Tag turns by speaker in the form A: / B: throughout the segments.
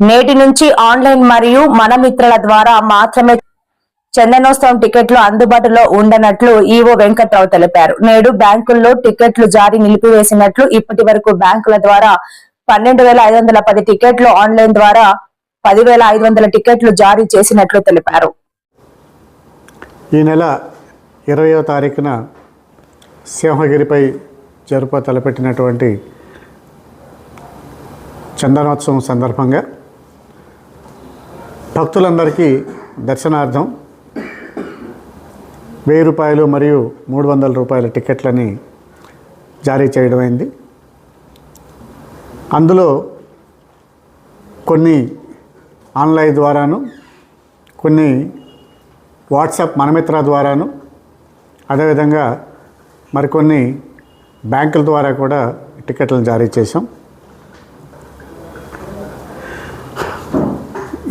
A: నేటి నుంచి ఆన్లైన్ మరియు మన మిత్రుల ద్వారా మాత్రమే చందనోత్సవం టికెట్లు అందుబాటులో ఉండనట్లు ఈవో వెంకట్రావు తెలిపారు. నేడు బ్యాంకుల్లో టికెట్లు జారీ నిలిపివేసినట్లు, ఇప్పటి వరకు బ్యాంకుల ద్వారా 12,510 టికెట్లు, ఆన్లైన్ ద్వారా 10,500 టికెట్లు జారీ చేసినట్లు తెలిపారు.
B: ఈ నెల 20వ తారీఖున సింహగిరిపై తలపెట్టినటువంటి చందనోత్సవం సందర్భంగా భక్తులందరికీ దర్శనార్థం 1000 రూపాయలు మరియు 300 రూపాయల టికెట్లని జారీ చేయడమైంది. అందులో కొన్ని ఆన్లైన్ ద్వారాను, కొన్ని వాట్సాప్ మనమిత్ర ద్వారాను, అదేవిధంగా మరికొన్ని బ్యాంకుల ద్వారా కూడా టికెట్లను జారీ చేశాం.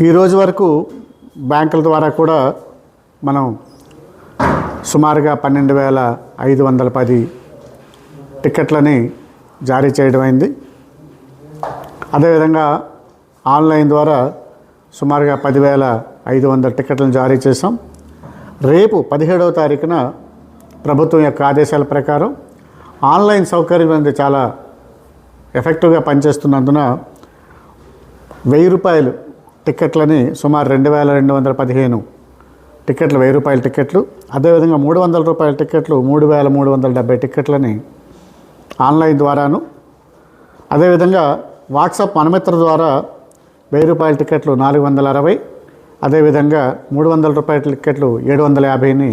B: ఈరోజు వరకు బ్యాంకుల ద్వారా కూడా మనం సుమారుగా 12,510 టికెట్లని జారీ చేయడమైంది. అదేవిధంగా ఆన్లైన్ ద్వారా సుమారుగా 10,500 టికెట్లను జారీ చేసాం. రేపు 17వ తారీఖున ప్రభుత్వం యొక్క ఆదేశాల ప్రకారం ఆన్లైన్ సౌకర్యం అనేది చాలా ఎఫెక్టివ్గా పనిచేస్తున్నందున 1000 రూపాయలు టికెట్లని సుమారు 2,215 టికెట్లు, 1000 రూపాయల టికెట్లు, అదేవిధంగా 300 రూపాయల టికెట్లు 3,370 టికెట్లని ఆన్లైన్ ద్వారాను, అదేవిధంగా వాట్సాప్ మనమిత్ర ద్వారా 1000 రూపాయల టికెట్లు 460, అదేవిధంగా 300 రూపాయల టికెట్లు 750ని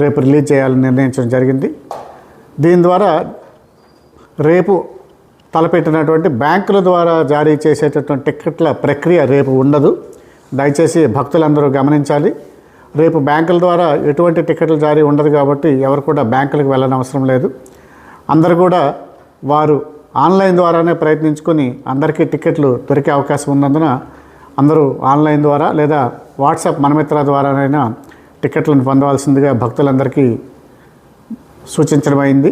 B: రేపు రిలీజ్ చేయాలని నిర్ణయించడం జరిగింది. దీని ద్వారా రేపు తలపెట్టినటువంటి బ్యాంకుల ద్వారా జారీ చేసేటటువంటి టికెట్ల ప్రక్రియ రేపు ఉండదు. దయచేసి భక్తులందరూ గమనించాలి. రేపు బ్యాంకుల ద్వారా ఎటువంటి టికెట్లు జారీ ఉండదు కాబట్టి ఎవరు కూడా బ్యాంకులకు వెళ్ళనవసరం లేదు. అందరూ కూడా వారు ఆన్లైన్ ద్వారానే ప్రయత్నించుకొని అందరికీ టికెట్లు దొరికే అవకాశం ఉన్నందున అందరూ ఆన్లైన్ ద్వారా లేదా వాట్సాప్ మనమిత్ర ద్వారానైనా టికెట్లను పొందవలసిందిగా భక్తులందరికీ సూచించడమైంది.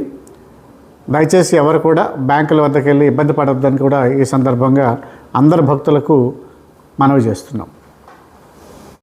B: దయచేసి ఎవరు కూడా బ్యాంకుల వద్దకు వెళ్ళి ఇబ్బంది పడొద్దని కూడా ఈ సందర్భంగా అందరు భక్తులకు మనవి చేస్తున్నాం.